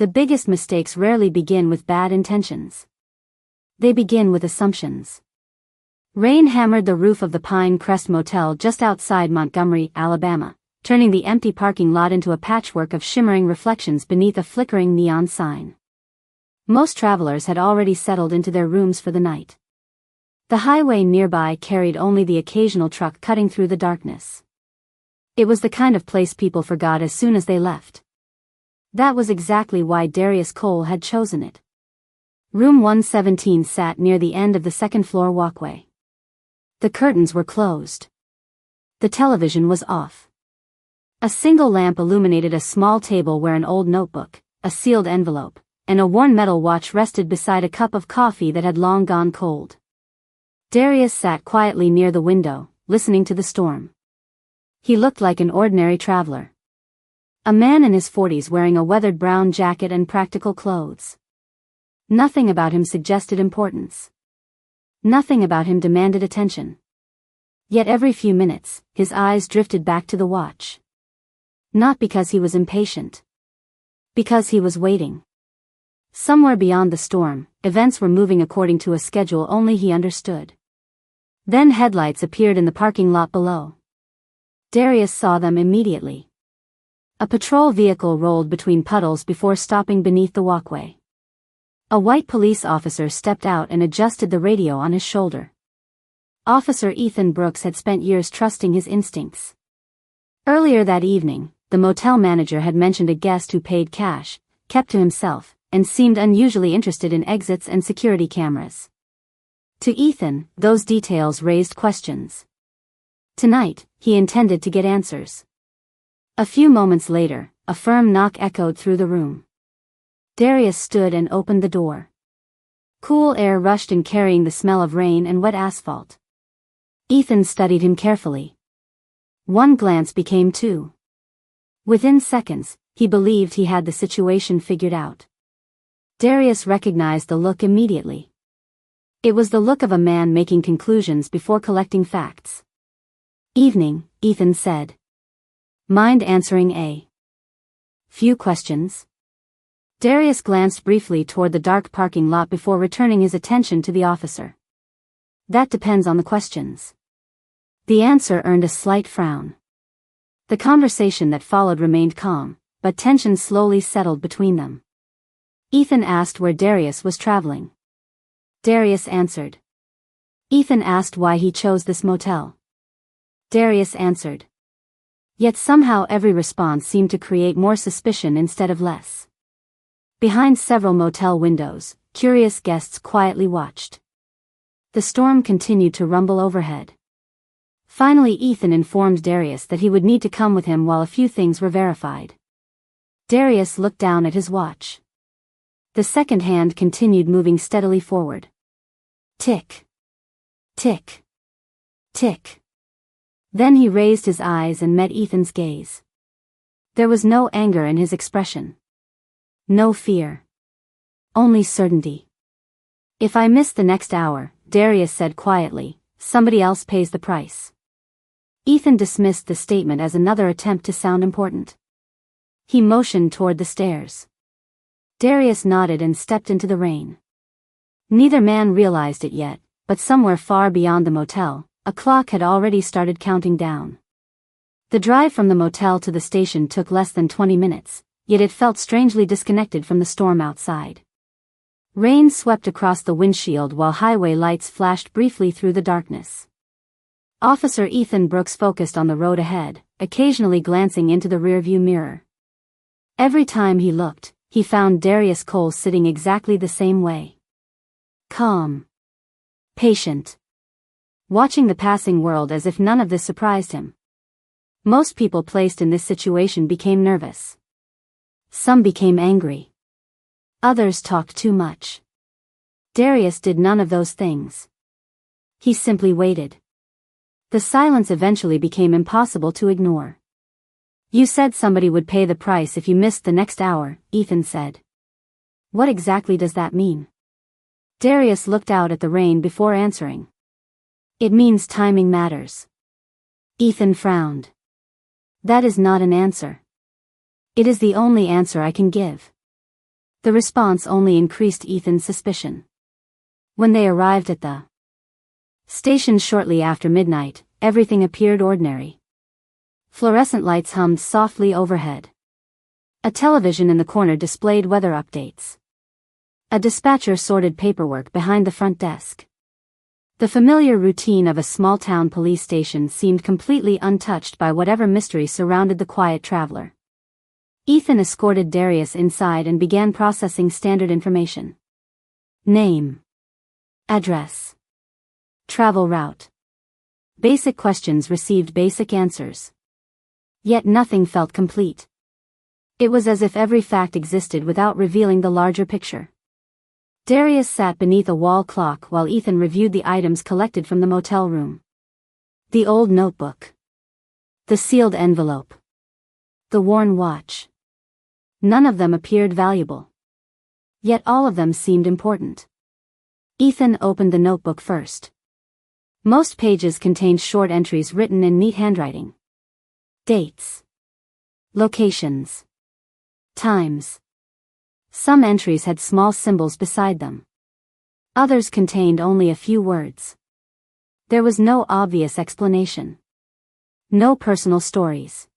the biggest mistakes rarely begin with bad intentions. They begin with assumptions. Rain hammered the roof of the Pine Crest Motel just outside Montgomery, Alabama, turning the empty parking lot into a patchwork of shimmering reflections beneath a flickering neon sign. Most travelers had already settled into their rooms for the night. The highway nearby carried only the occasional truck cutting through the darkness. It was the kind of place people forgot as soon as they left. That was exactly why Darius Cole had chosen it. Room 117 sat near the end of the second-floor walkway. The curtains were closed. The television was off. A single lamp illuminated a small table where an old notebook, a sealed envelope, and a worn metal watch rested beside a cup of coffee that had long gone cold. Darius sat quietly near the window, listening to the storm. He looked like an ordinary traveler. A man in his 40s wearing a weathered brown jacket and practical clothes. Nothing about him suggested importance. Nothing about him demanded attention. Yet every few minutes, his eyes drifted back to the watch. Not because he was impatient. Because he was waiting. Somewhere beyond the storm, events were moving according to a schedule only he understood. Then headlights appeared in the parking lot below. Darius saw them immediately. A patrol vehicle rolled between puddles before stopping beneath the walkway. A white police officer stepped out and adjusted the radio on his shoulder. Officer Ethan Brooks had spent years trusting his instincts. Earlier that evening, the motel manager had mentioned a guest who paid cash, kept to himself, and seemed unusually interested in exits and security cameras. To Ethan, those details raised questions. Tonight, he intended to get answers. A few moments later, a firm knock echoed through the room. Darius stood and opened the door. Cool air rushed in, carrying the smell of rain and wet asphalt. Ethan studied him carefully. One glance became two. Within seconds, he believed he had the situation figured out. Darius recognized the look immediately. It was the look of a man making conclusions before collecting facts. "Evening," Ethan said. "Mind answering a few questions?" Darius glanced briefly toward the dark parking lot before returning his attention to the officer. "That depends on the questions." The answer earned a slight frown. The conversation that followed remained calm, but tension slowly settled between them. Ethan asked where Darius was traveling. Darius answered. Ethan asked why he chose this motel. Darius answered. Yet somehow every response seemed to create more suspicion instead of less. Behind several motel windows, curious guests quietly watched. The storm continued to rumble overhead. Finally, Ethan informed Darius that he would need to come with him while a few things were verified. Darius looked down at his watch. The second hand continued moving steadily forward. Tick. Tick. Tick. Then he raised his eyes and met Ethan's gaze. There was no anger in his expression. No fear. Only certainty. "If I miss the next hour," Darius said quietly, "somebody else pays the price." Ethan dismissed the statement as another attempt to sound important. He motioned toward the stairs. Darius nodded and stepped into the rain. Neither man realized it yet, but somewhere far beyond the motel, a clock had already started counting down. The drive from the motel to the station took less than 20 minutes, yet it felt strangely disconnected from the storm outside. Rain swept across the windshield while highway lights flashed briefly through the darkness. Officer Ethan Brooks focused on the road ahead, occasionally glancing into the rearview mirror. Every time he looked, he found Darius Cole sitting exactly the same way. Calm. Patient. Watching the passing world as if none of this surprised him. Most people placed in this situation became nervous. Some became angry. Others talked too much. Darius did none of those things. He simply waited. The silence eventually became impossible to ignore. "You said somebody would pay the price if you missed the next hour," Ethan said. "What exactly does that mean?" Darius looked out at the rain before answering. "It means timing matters." Ethan frowned. "That is not an answer. It is the only answer I can give." The response only increased Ethan's suspicion. When they arrived at the station shortly after midnight, everything appeared ordinary. Fluorescent lights hummed softly overhead. A television in the corner displayed weather updates. A dispatcher sorted paperwork behind the front desk. The familiar routine of a small-town police station seemed completely untouched by whatever mystery surrounded the quiet traveler. Ethan escorted Darius inside and began processing standard information. Name. Address. Travel route. Basic questions received basic answers. Yet nothing felt complete. It was as if every fact existed without revealing the larger picture. Darius sat beneath a wall clock while Ethan reviewed the items collected from the motel room. The old notebook. The sealed envelope. The worn watch. None of them appeared valuable. Yet all of them seemed important. Ethan opened the notebook first. Most pages contained short entries written in neat handwriting. Dates. Locations. Times. Some entries had small symbols beside them. Others contained only a few words. There was no obvious explanation. No personal stories.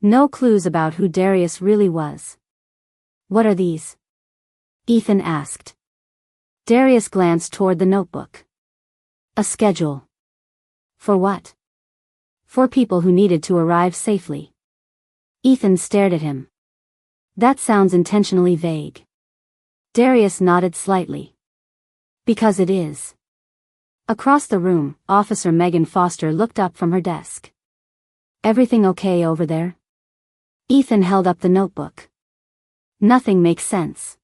No clues about who Darius really was. What are these? Ethan asked. Darius glanced toward the notebook. A schedule. For what? For people who needed to arrive safely. Ethan stared at him. That sounds intentionally vague. Darius nodded slightly. Because it is. Across the room, Officer Megan Foster looked up from her desk. Everything okay over there? Ethan held up the notebook. Nothing makes sense.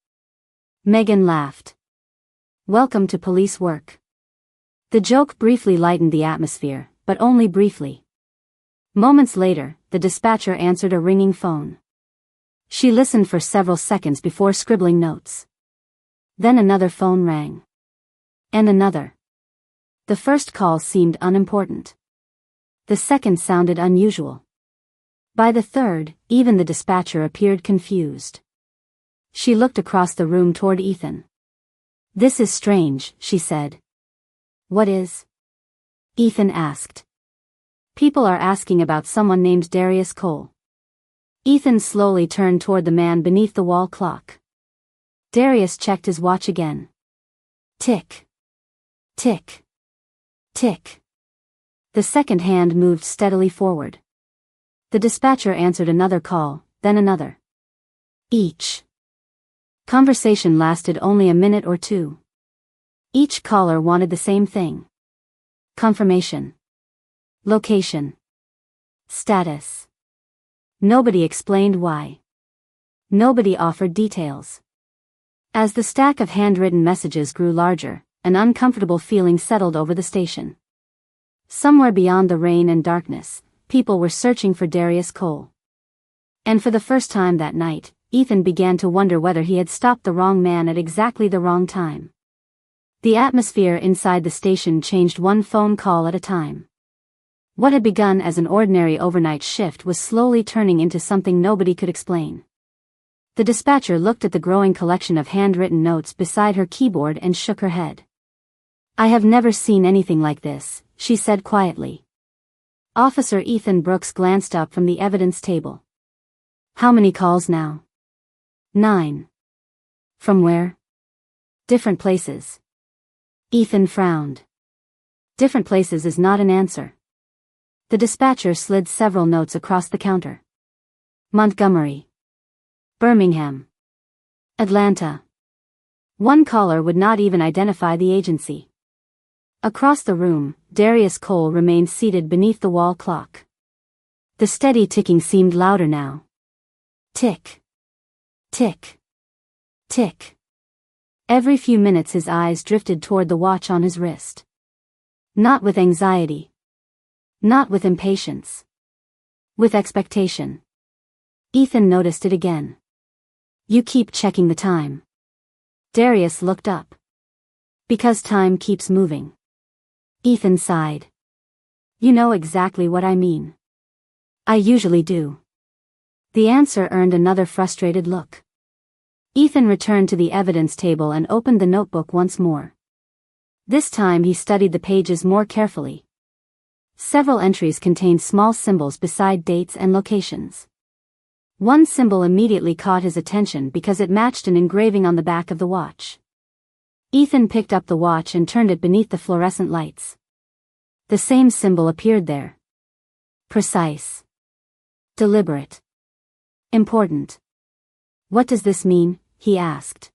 Megan laughed. Welcome to police work. The joke briefly lightened the atmosphere, but only briefly. Moments later, the dispatcher answered a ringing phone. She listened for several seconds before scribbling notes. Then another phone rang. And another. The first call seemed unimportant. The second sounded unusual. By the third, even the dispatcher appeared confused. She looked across the room toward Ethan. This is strange, she said. What is? Ethan asked. People are asking about someone named Darius Cole. Ethan slowly turned toward the man beneath the wall clock. Darius checked his watch again. Tick. Tick. Tick. The second hand moved steadily forward. The dispatcher answered another call, then another. Each conversation lasted only a minute or two. Each caller wanted the same thing. Confirmation. Location. Status. Nobody explained why. Nobody offered details. As the stack of handwritten messages grew larger, an uncomfortable feeling settled over the station. Somewhere beyond the rain and darkness, people were searching for Darius Cole. And for the first time that night, Ethan began to wonder whether he had stopped the wrong man at exactly the wrong time. The atmosphere inside the station changed one phone call at a time. What had begun as an ordinary overnight shift was slowly turning into something nobody could explain. The dispatcher looked at the growing collection of handwritten notes beside her keyboard and shook her head. I have never seen anything like this, she said quietly. Officer Ethan Brooks glanced up from the evidence table. How many calls now? 9. From where? Different places. Ethan frowned. Different places is not an answer. The dispatcher slid several notes across the counter. Montgomery. Birmingham. Atlanta. One caller would not even identify the agency. Across the room, Darius Cole remained seated beneath the wall clock. The steady ticking seemed louder now. Tick. Tick. Tick. Every few minutes his eyes drifted toward the watch on his wrist. Not with anxiety. Not with impatience. With expectation. Ethan noticed it again. You keep checking the time. Darius looked up. Because time keeps moving. Ethan sighed. You know exactly what I mean. I usually do. The answer earned another frustrated look. Ethan returned to the evidence table and opened the notebook once more. This time he studied the pages more carefully. Several entries contained small symbols beside dates and locations. One symbol immediately caught his attention because it matched an engraving on the back of the watch. Ethan picked up the watch and turned it beneath the fluorescent lights. The same symbol appeared there. Precise. Deliberate. Important. What does this mean? He asked.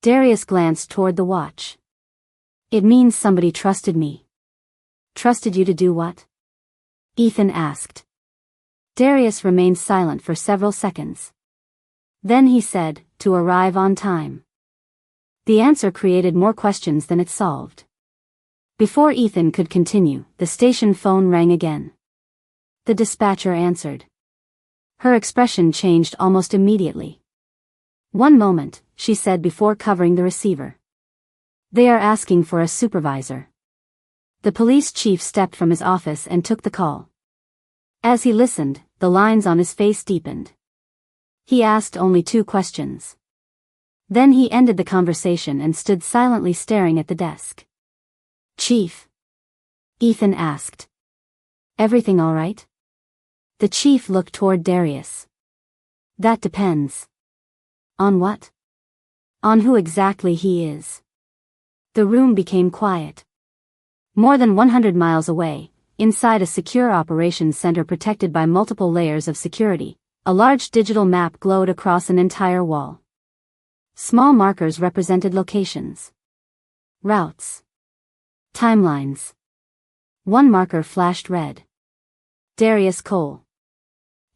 Darius glanced toward the watch. It means somebody trusted me. Trusted you to do what? Ethan asked. Darius remained silent for several seconds. Then he said, to arrive on time. The answer created more questions than it solved. Before Ethan could continue, the station phone rang again. The dispatcher answered. Her expression changed almost immediately. One moment, she said before covering the receiver. They are asking for a supervisor. The police chief stepped from his office and took the call. As he listened, the lines on his face deepened. He asked only 2 questions. Then he ended the conversation and stood silently staring at the desk. Chief? Ethan asked. Everything all right? The chief looked toward Darius. That depends. On what? On who exactly he is. The room became quiet. More than 100 miles away, inside a secure operations center protected by multiple layers of security, a large digital map glowed across an entire wall. Small markers represented locations. Routes. Timelines. One marker flashed red. Darius Cole.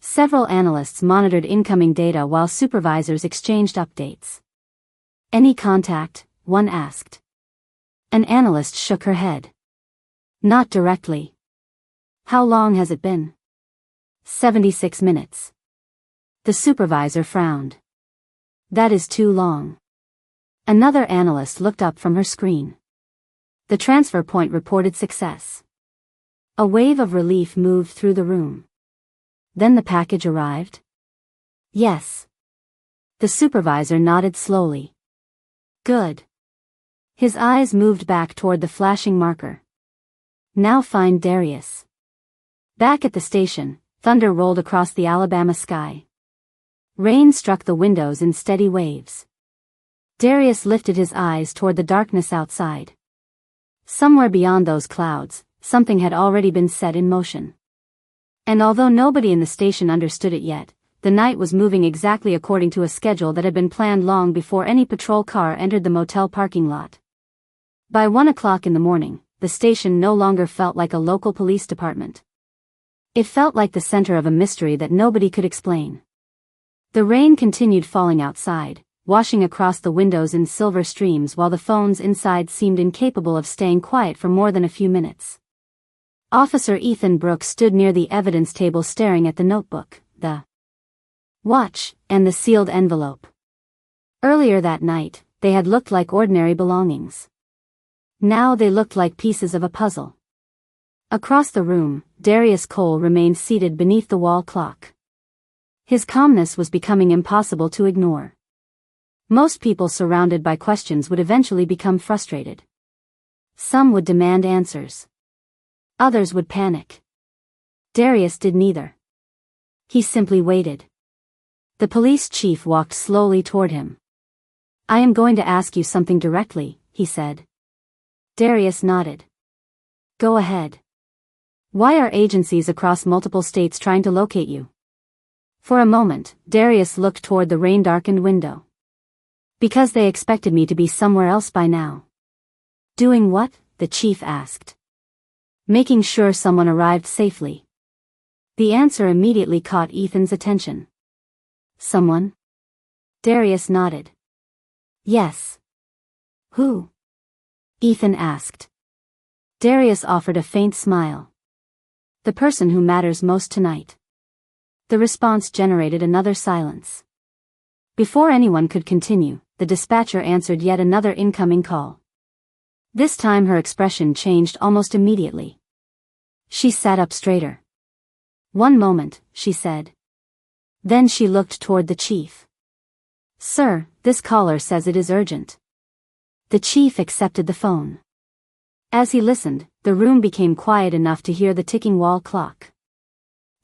Several analysts monitored incoming data while supervisors exchanged updates. Any contact? One asked. An analyst shook her head. Not directly. How long has it been? 76 minutes. The supervisor frowned. That is too long. Another analyst looked up from her screen. The transfer point reported success. A wave of relief moved through the room. Then the package arrived? Yes. The supervisor nodded slowly. Good. His eyes moved back toward the flashing marker. Now find Darius. Back at the station, thunder rolled across the Alabama sky. Rain struck the windows in steady waves. Darius lifted his eyes toward the darkness outside. Somewhere beyond those clouds, something had already been set in motion. And although nobody in the station understood it yet, the night was moving exactly according to a schedule that had been planned long before any patrol car entered the motel parking lot. By 1 o'clock in the morning, the station no longer felt like a local police department. It felt like the center of a mystery that nobody could explain. The rain continued falling outside, washing across the windows in silver streams while the phones inside seemed incapable of staying quiet for more than a few minutes. Officer Ethan Brooks stood near the evidence table staring at the notebook, the watch, and the sealed envelope. Earlier that night, they had looked like ordinary belongings. Now they looked like pieces of a puzzle. Across the room, Darius Cole remained seated beneath the wall clock. His calmness was becoming impossible to ignore. Most people surrounded by questions would eventually become frustrated. Some would demand answers. Others would panic. Darius did neither. He simply waited. The police chief walked slowly toward him. I am going to ask you something directly, he said. Darius nodded. Go ahead. Why are agencies across multiple states trying to locate you? For a moment, Darius looked toward the rain-darkened window. Because they expected me to be somewhere else by now. Doing what? The chief asked. Making sure someone arrived safely. The answer immediately caught Ethan's attention. Someone? Darius nodded. Yes. Who? Ethan asked. Darius offered a faint smile. The person who matters most tonight. The response generated another silence. Before anyone could continue, the dispatcher answered yet another incoming call. This time her expression changed almost immediately. She sat up straighter. One moment, she said. Then she looked toward the chief. Sir, this caller says it is urgent. The chief accepted the phone. As he listened, the room became quiet enough to hear the ticking wall clock.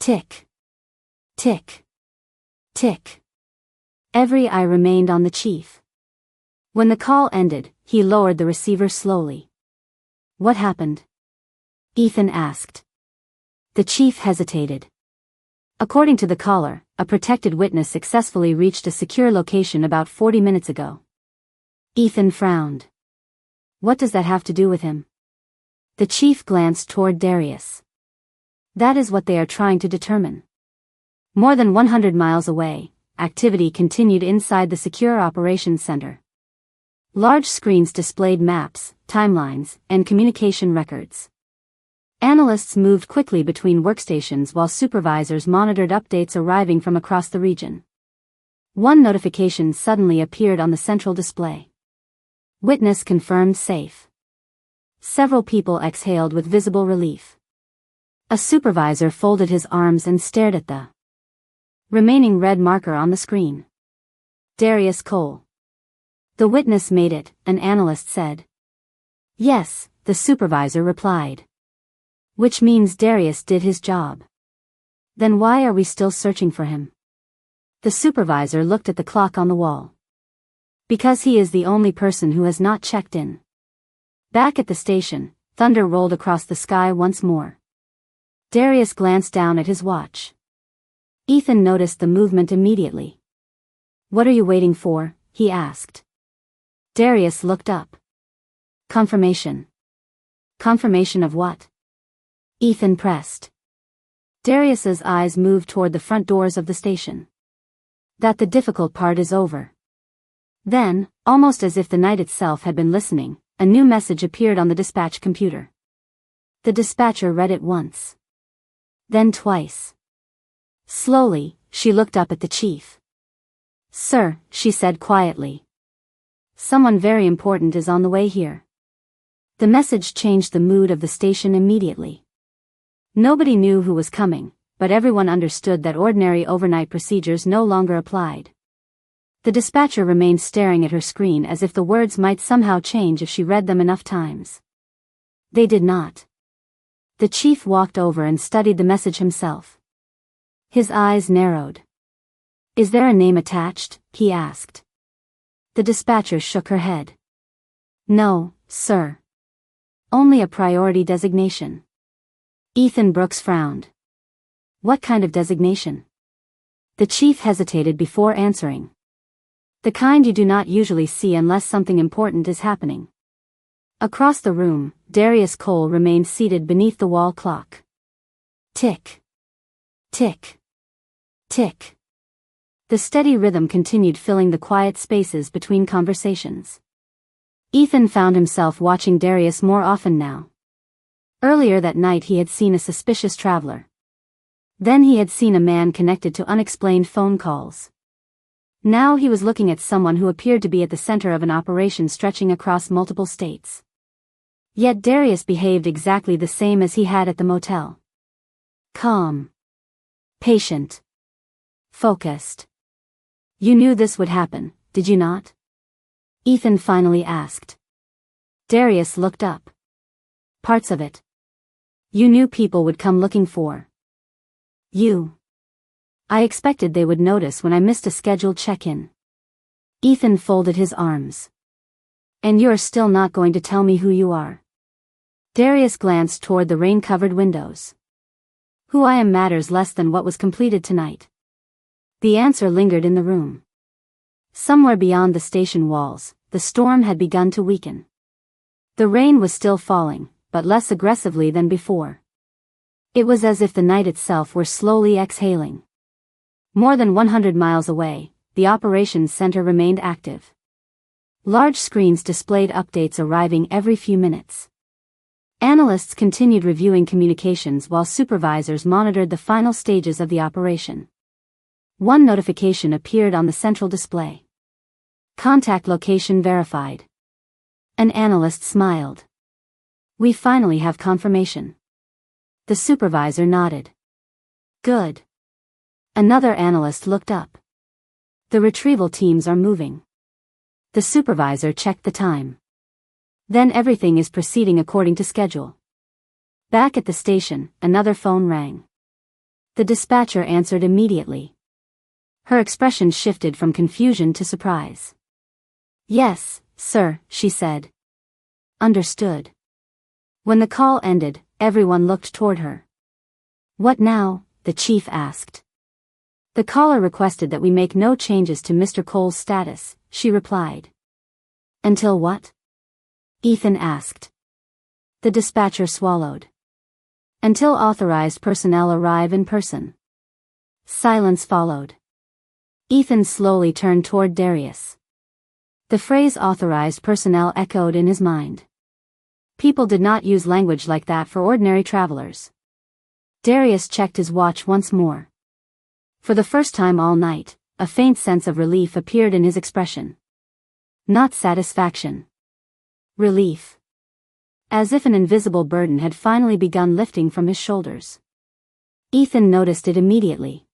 Tick. Tick. Tick. Every eye remained on the chief. When the call ended, he lowered the receiver slowly. What happened? Ethan asked. The chief hesitated. According to the caller, a protected witness successfully reached a secure location about 40 minutes ago. Ethan frowned. What does that have to do with him? The chief glanced toward Darius. That is what they are trying to determine. More than 100 miles away, activity continued inside the secure operations center. Large screens displayed maps, timelines, and communication records. Analysts moved quickly between workstations while supervisors monitored updates arriving from across the region. One notification suddenly appeared on the central display. Witness confirmed safe. Several people exhaled with visible relief. A supervisor folded his arms and stared at the remaining red marker on the screen. Darius Cole. The witness made it, an analyst said. Yes, the supervisor replied. Which means Darius did his job. Then why are we still searching for him? The supervisor looked at the clock on the wall. Because he is the only person who has not checked in. Back at the station, thunder rolled across the sky once more. Darius glanced down at his watch. Ethan noticed the movement immediately. What are you waiting for? He asked. Darius looked up. Confirmation. Confirmation of what? Ethan pressed. Darius's eyes moved toward the front doors of the station. That the difficult part is over. Then, almost as if the night itself had been listening, a new message appeared on the dispatch computer. The dispatcher read it once. Then twice. Slowly, she looked up at the chief. Sir, she said quietly. Someone very important is on the way here. The message changed the mood of the station immediately. Nobody knew who was coming, but everyone understood that ordinary overnight procedures no longer applied. The dispatcher remained staring at her screen as if the words might somehow change if she read them enough times. They did not. The chief walked over and studied the message himself. His eyes narrowed. Is there a name attached? He asked. The dispatcher shook her head. No, sir. Only a priority designation. Ethan Brooks frowned. What kind of designation? The chief hesitated before answering. The kind you do not usually see unless something important is happening. Across the room, Darius Cole remained seated beneath the wall clock. Tick. Tick. Tick. The steady rhythm continued filling the quiet spaces between conversations. Ethan found himself watching Darius more often now. Earlier that night he had seen a suspicious traveler. Then he had seen a man connected to unexplained phone calls. Now he was looking at someone who appeared to be at the center of an operation stretching across multiple states. Yet Darius behaved exactly the same as he had at the motel. Calm. Patient. Focused. You knew this would happen, did you not? Ethan finally asked. Darius looked up. Parts of it. You knew people would come looking for you. I expected they would notice when I missed a scheduled check-in. Ethan folded his arms. And you're still not going to tell me who you are? Darius glanced toward the rain-covered windows. Who I am matters less than what was completed tonight. The answer lingered in the room. Somewhere beyond the station walls, the storm had begun to weaken. The rain was still falling, but less aggressively than before. It was as if the night itself were slowly exhaling. More than 100 miles away, the operations center remained active. Large screens displayed updates arriving every few minutes. Analysts continued reviewing communications while supervisors monitored the final stages of the operation. One notification appeared on the central display. Contact location verified. An analyst smiled. We finally have confirmation. The supervisor nodded. Good. Another analyst looked up. The retrieval teams are moving. The supervisor checked the time. Then everything is proceeding according to schedule. Back at the station, another phone rang. The dispatcher answered immediately. Her expression shifted from confusion to surprise. "Yes, sir," she said. "Understood." When the call ended, everyone looked toward her. "What now?" the chief asked. "The caller requested that we make no changes to Mr. Cole's status," she replied. "Until what?" Ethan asked. The dispatcher swallowed. "Until authorized personnel arrive in person." Silence followed. Ethan slowly turned toward Darius. The phrase authorized personnel echoed in his mind. People did not use language like that for ordinary travelers. Darius checked his watch once more. For the first time all night, a faint sense of relief appeared in his expression. Not satisfaction. Relief. As if an invisible burden had finally begun lifting from his shoulders. Ethan noticed it immediately.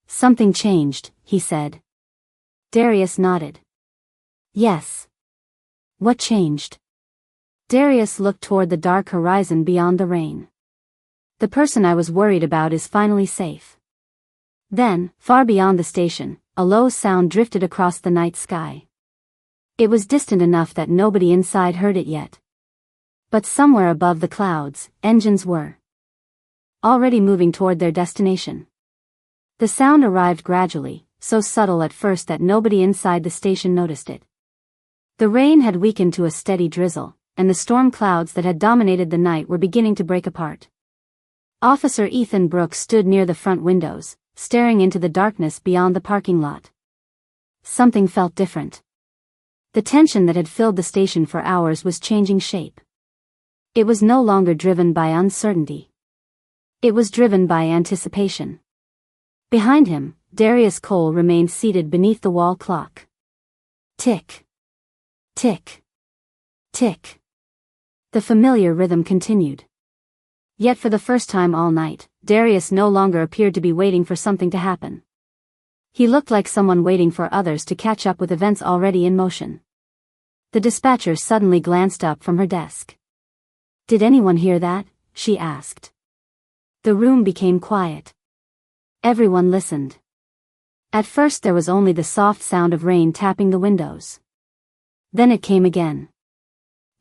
"Something changed," he said. Darius nodded. "Yes." "What changed?" Darius looked toward the dark horizon beyond the rain. "The person I was worried about is finally safe." Then, far beyond the station, a low sound drifted across the night sky. It was distant enough that nobody inside heard it yet. But somewhere above the clouds, engines were already moving toward their destination. The sound arrived gradually, so subtle at first that nobody inside the station noticed it. The rain had weakened to a steady drizzle, and the storm clouds that had dominated the night were beginning to break apart. Officer Ethan Brooks stood near the front windows, staring into the darkness beyond the parking lot. Something felt different. The tension that had filled the station for hours was changing shape. It was no longer driven by uncertainty. It was driven by anticipation. Behind him, Darius Cole remained seated beneath the wall clock. Tick. Tick. Tick. The familiar rhythm continued. Yet for the first time all night, Darius no longer appeared to be waiting for something to happen. He looked like someone waiting for others to catch up with events already in motion. The dispatcher suddenly glanced up from her desk. "Did anyone hear that?" she asked. The room became quiet. Everyone listened. At first there was only the soft sound of rain tapping the windows. Then it came again.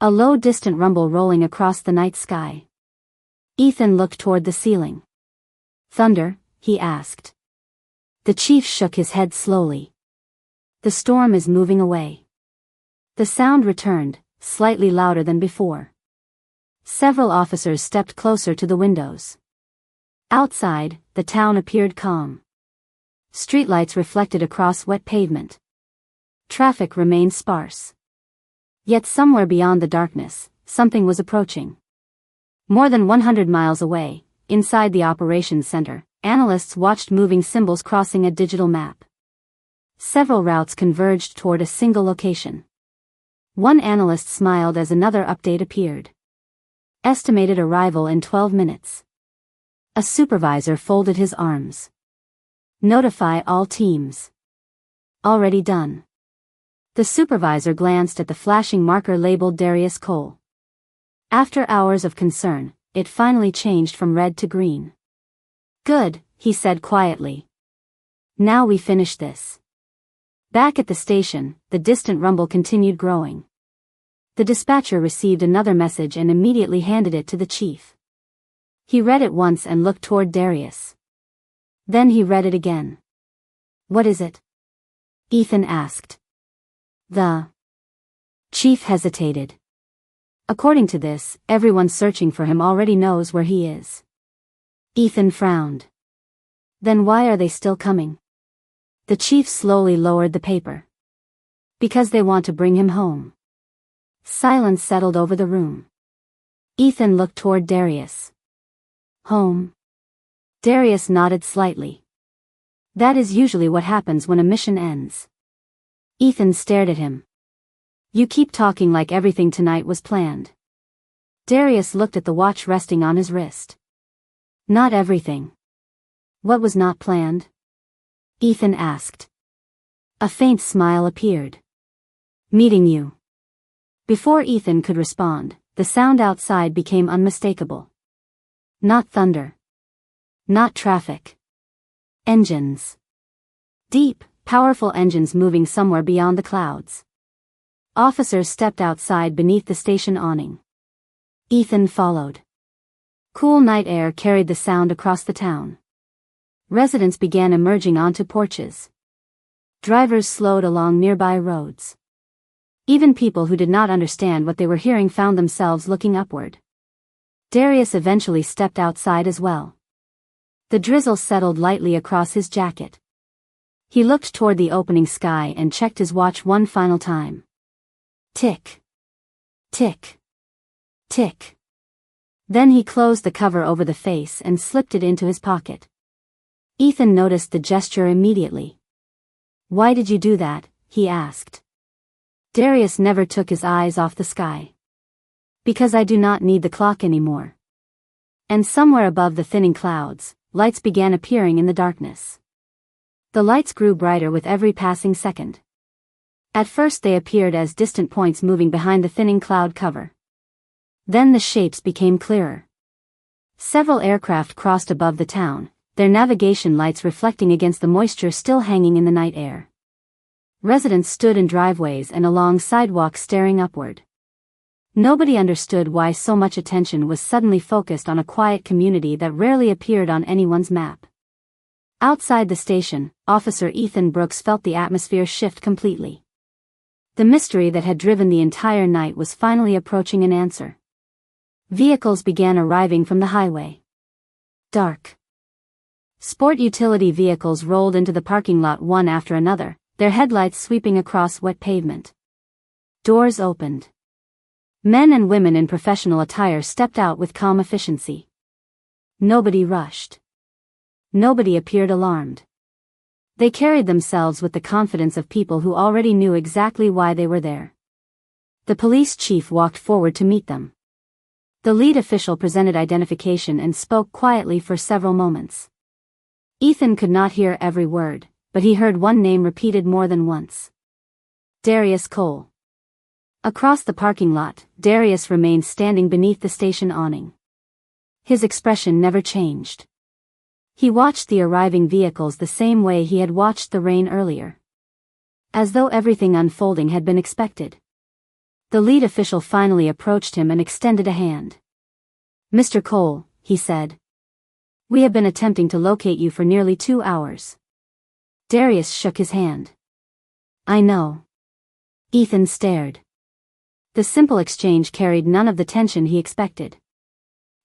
A low distant rumble rolling across the night sky. Ethan looked toward the ceiling. "Thunder?" he asked. The chief shook his head slowly. "The storm is moving away." The sound returned, slightly louder than before. Several officers stepped closer to the windows. Outside, the town appeared calm. Streetlights reflected across wet pavement. Traffic remained sparse. Yet somewhere beyond the darkness, something was approaching. More than 100 miles away, inside the operations center, analysts watched moving symbols crossing a digital map. Several routes converged toward a single location. One analyst smiled as another update appeared. Estimated arrival in 12 minutes. A supervisor folded his arms. Notify all teams. Already done. The supervisor glanced at the flashing marker labeled Darius Cole. After hours of concern, it finally changed from red to green. "Good," he said quietly. "Now we finish this." Back at the station, the distant rumble continued growing. The dispatcher received another message and immediately handed it to the chief. He read it once and looked toward Darius. Then he read it again. "What is it?" Ethan asked. The chief hesitated. "According to this, everyone searching for him already knows where he is." Ethan frowned. "Then why are they still coming?" The chief slowly lowered the paper. "Because they want to bring him home." Silence settled over the room. Ethan looked toward Darius. "Home?" Darius nodded slightly. "That is usually what happens when a mission ends." Ethan stared at him. "You keep talking like everything tonight was planned." Darius looked at the watch resting on his wrist. "Not everything." "What was not planned?" Ethan asked. A faint smile appeared. Meeting you. Before Ethan could respond, the sound outside became unmistakable. Not thunder. Not traffic. Engines. Deep, powerful engines moving somewhere beyond the clouds. Officers stepped outside beneath the station awning. Ethan followed. Cool night air carried the sound across the town. Residents began emerging onto porches. Drivers slowed along nearby roads. Even people who did not understand what they were hearing found themselves looking upward. Darius eventually stepped outside as well. The drizzle settled lightly across his jacket. He looked toward the opening sky and checked his watch one final time. Tick. Tick. Tick. Then he closed the cover over the face and slipped it into his pocket. Ethan noticed the gesture immediately. Why did you do that? He asked. Darius never took his eyes off the sky. Because I do not need the clock anymore. And somewhere above the thinning clouds, lights began appearing in the darkness. The lights grew brighter with every passing second. At first they appeared as distant points moving behind the thinning cloud cover. Then the shapes became clearer. Several aircraft crossed above the town, their navigation lights reflecting against the moisture still hanging in the night air. Residents stood in driveways and along sidewalks staring upward. Nobody understood why so much attention was suddenly focused on a quiet community that rarely appeared on anyone's map. Outside the station, Officer Ethan Brooks felt the atmosphere shift completely. The mystery that had driven the entire night was finally approaching an answer. Vehicles began arriving from the highway. Dark. Sport utility vehicles rolled into the parking lot one after another, their headlights sweeping across wet pavement. Doors opened. Men and women in professional attire stepped out with calm efficiency. Nobody rushed. Nobody appeared alarmed. They carried themselves with the confidence of people who already knew exactly why they were there. The police chief walked forward to meet them. The lead official presented identification and spoke quietly for several moments. Ethan could not hear every word, but he heard one name repeated more than once. Darius Cole. Across the parking lot, Darius remained standing beneath the station awning. His expression never changed. He watched the arriving vehicles the same way he had watched the rain earlier. As though everything unfolding had been expected. The lead official finally approached him and extended a hand. Mr. Cole, he said. We have been attempting to locate you for nearly 2 hours. Darius shook his hand. I know. Ethan stared. The simple exchange carried none of the tension he expected.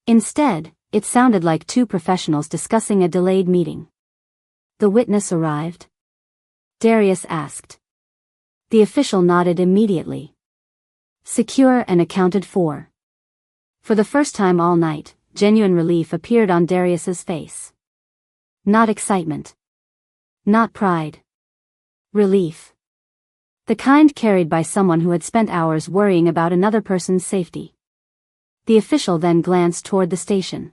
Instead, it sounded like two professionals discussing a delayed meeting. The witness arrived? Darius asked. The official nodded immediately. Secure and accounted for. For the first time all night, genuine relief appeared on Darius's face. Not excitement. Not pride. Relief. The kind carried by someone who had spent hours worrying about another person's safety. The official then glanced toward the station.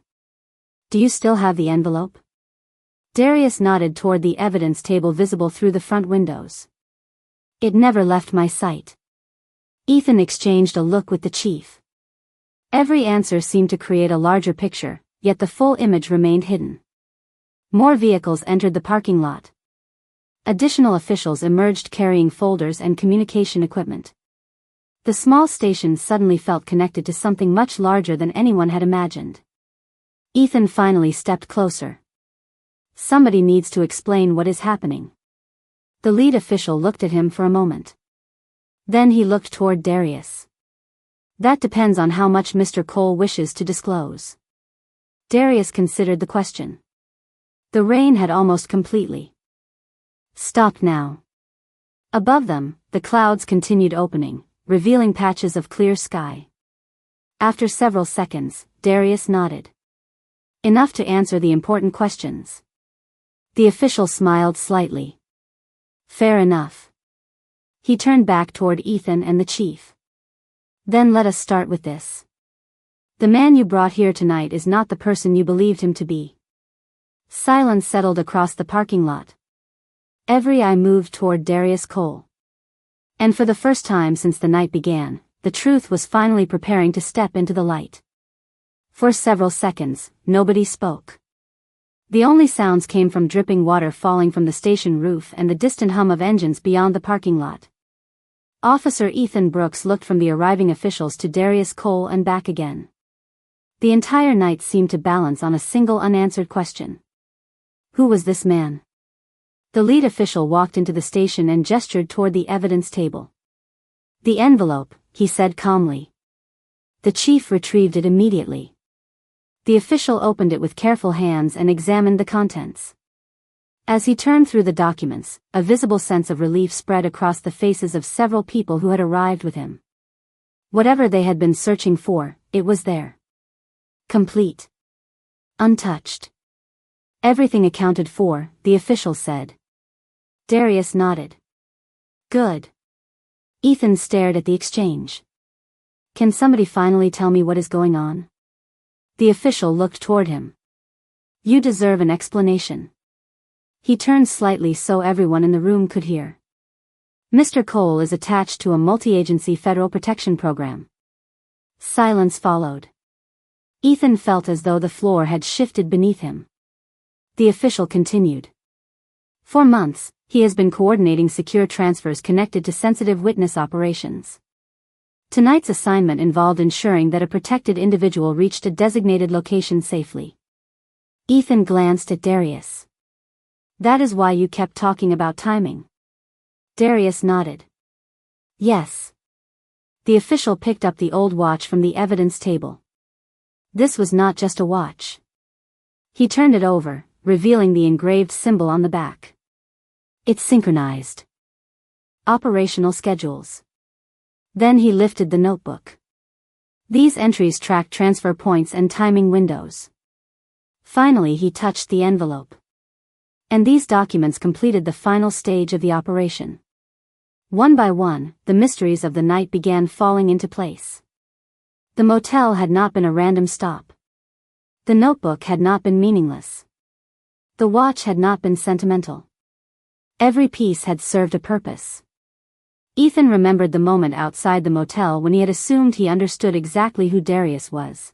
Do you still have the envelope? Darius nodded toward the evidence table visible through the front windows. It never left my sight. Ethan exchanged a look with the chief. Every answer seemed to create a larger picture, yet the full image remained hidden. More vehicles entered the parking lot. Additional officials emerged carrying folders and communication equipment. The small station suddenly felt connected to something much larger than anyone had imagined. Ethan finally stepped closer. Somebody needs to explain what is happening. The lead official looked at him for a moment. Then he looked toward Darius. That depends on how much Mr. Cole wishes to disclose. Darius considered the question. The rain had almost completely stopped now. Above them, the clouds continued opening, revealing patches of clear sky. After several seconds, Darius nodded. Enough to answer the important questions. The official smiled slightly. Fair enough. He turned back toward Ethan and the chief. Then let us start with this. The man you brought here tonight is not the person you believed him to be. Silence settled across the parking lot. Every eye moved toward Darius Cole. And for the first time since the night began, the truth was finally preparing to step into the light. For several seconds, nobody spoke. The only sounds came from dripping water falling from the station roof and the distant hum of engines beyond the parking lot. Officer Ethan Brooks looked from the arriving officials to Darius Cole and back again. The entire night seemed to balance on a single unanswered question. Who was this man? The lead official walked into the station and gestured toward the evidence table. The envelope, he said calmly. The chief retrieved it immediately. The official opened it with careful hands and examined the contents. As he turned through the documents, a visible sense of relief spread across the faces of several people who had arrived with him. Whatever they had been searching for, it was there. Complete. Untouched. Everything accounted for, the official said. Darius nodded. Good. Ethan stared at the exchange. Can somebody finally tell me what is going on? The official looked toward him. You deserve an explanation. He turned slightly so everyone in the room could hear. Mr. Cole is attached to a multi-agency federal protection program. Silence followed. Ethan felt as though the floor had shifted beneath him. The official continued. For months, he has been coordinating secure transfers connected to sensitive witness operations. Tonight's assignment involved ensuring that a protected individual reached a designated location safely. Ethan glanced at Darius. That is why you kept talking about timing. Darius nodded. Yes. The official picked up the old watch from the evidence table. This was not just a watch. He turned it over, revealing the engraved symbol on the back. It's synchronized. Operational schedules. Then he lifted the notebook. These entries tracked transfer points and timing windows. Finally he touched the envelope. And these documents completed the final stage of the operation. One by one, the mysteries of the night began falling into place. The motel had not been a random stop. The notebook had not been meaningless. The watch had not been sentimental. Every piece had served a purpose. Ethan remembered the moment outside the motel when he had assumed he understood exactly who Darius was.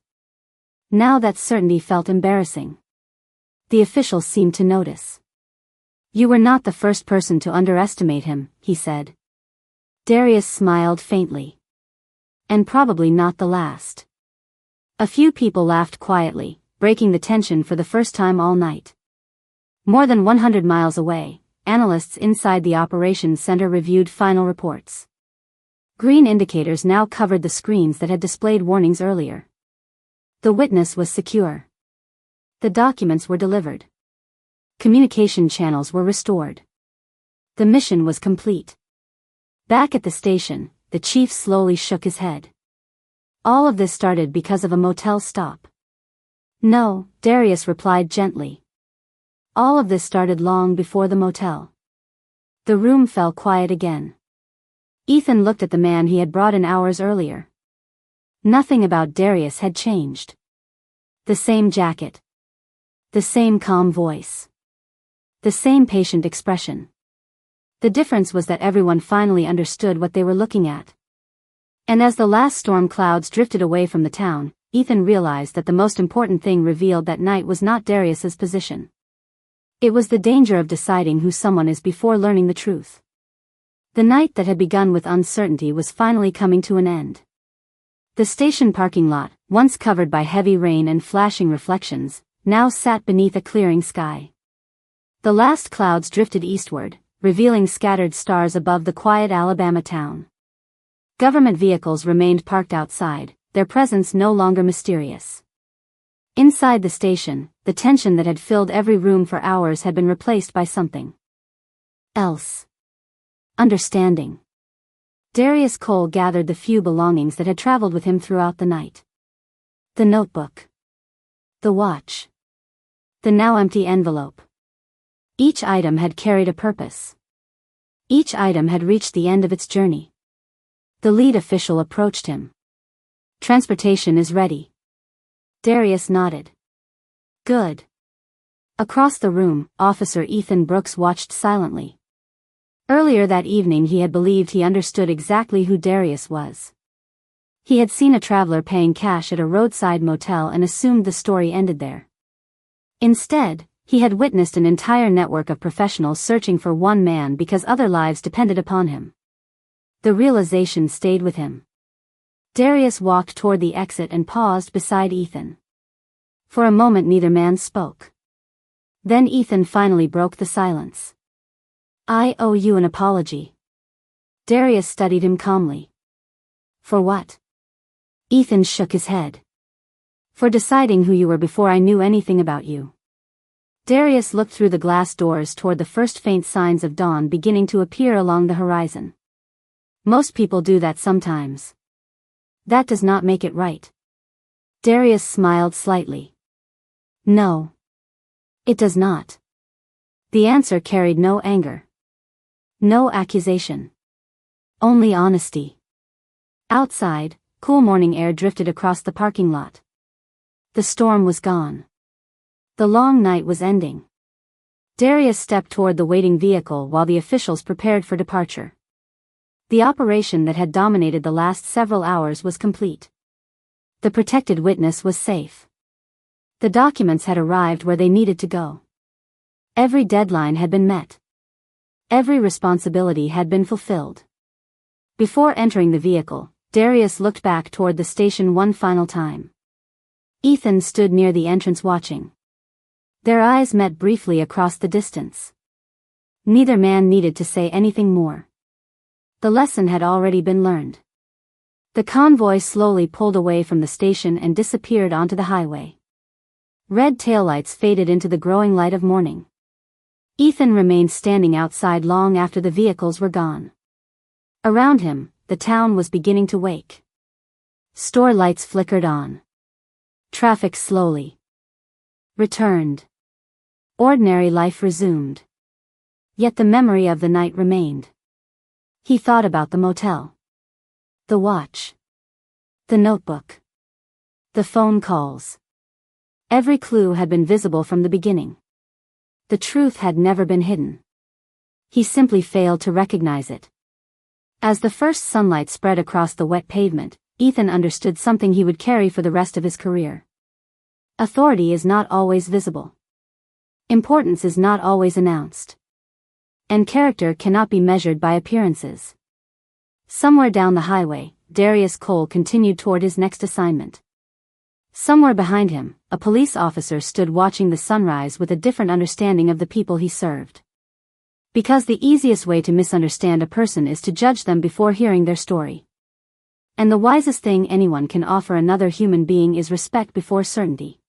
Now that certainty felt embarrassing. The official seemed to notice. You were not the first person to underestimate him, he said. Darius smiled faintly. And probably not the last. A few people laughed quietly, breaking the tension for the first time all night. More than 100 miles away, analysts inside the operations center reviewed final reports. Green indicators now covered the screens that had displayed warnings earlier. The witness was secure. The documents were delivered. Communication channels were restored. The mission was complete. Back at the station, the chief slowly shook his head. All of this started because of a motel stop. No, Darius replied gently. All of this started long before the motel. The room fell quiet again. Ethan looked at the man he had brought in hours earlier. Nothing about Darius had changed. The same jacket. The same calm voice. The same patient expression. The difference was that everyone finally understood what they were looking at. And as the last storm clouds drifted away from the town, Ethan realized that the most important thing revealed that night was not Darius's position. It was the danger of deciding who someone is before learning the truth. The night that had begun with uncertainty was finally coming to an end. The station parking lot, once covered by heavy rain and flashing reflections, now sat beneath a clearing sky. The last clouds drifted eastward, revealing scattered stars above the quiet Alabama town. Government vehicles remained parked outside, their presence no longer mysterious. Inside the station, the tension that had filled every room for hours had been replaced by something else. Understanding. Darius Cole gathered the few belongings that had traveled with him throughout the night. The notebook. The watch. The now empty envelope. Each item had carried a purpose. Each item had reached the end of its journey. The lead official approached him. Transportation is ready. Darius nodded. Good. Across the room, Officer Ethan Brooks watched silently. Earlier that evening he had believed he understood exactly who Darius was. He had seen a traveler paying cash at a roadside motel and assumed the story ended there. Instead, he had witnessed an entire network of professionals searching for one man because other lives depended upon him. The realization stayed with him. Darius walked toward the exit and paused beside Ethan. For a moment neither man spoke. Then Ethan finally broke the silence. "I owe you an apology." Darius studied him calmly. "For what?" Ethan shook his head. "For deciding who you were before I knew anything about you." Darius looked through the glass doors toward the first faint signs of dawn beginning to appear along the horizon. "Most people do that sometimes. That does not make it right." Darius smiled slightly. "No. It does not." The answer carried no anger. No accusation. Only honesty. Outside, cool morning air drifted across the parking lot. The storm was gone. The long night was ending. Darius stepped toward the waiting vehicle while the officials prepared for departure. The operation that had dominated the last several hours was complete. The protected witness was safe. The documents had arrived where they needed to go. Every deadline had been met. Every responsibility had been fulfilled. Before entering the vehicle, Darius looked back toward the station one final time. Ethan stood near the entrance watching. Their eyes met briefly across the distance. Neither man needed to say anything more. The lesson had already been learned. The convoy slowly pulled away from the station and disappeared onto the highway. Red taillights faded into the growing light of morning. Ethan remained standing outside long after the vehicles were gone. Around him, the town was beginning to wake. Store lights flickered on. Traffic slowly returned. Ordinary life resumed. Yet the memory of the night remained. He thought about the motel. The watch. The notebook. The phone calls. Every clue had been visible from the beginning. The truth had never been hidden. He simply failed to recognize it. As the first sunlight spread across the wet pavement, Ethan understood something he would carry for the rest of his career. Authority is not always visible. Importance is not always announced. And character cannot be measured by appearances. Somewhere down the highway, Darius Cole continued toward his next assignment. Somewhere behind him, a police officer stood watching the sunrise with a different understanding of the people he served. Because the easiest way to misunderstand a person is to judge them before hearing their story. And the wisest thing anyone can offer another human being is respect before certainty.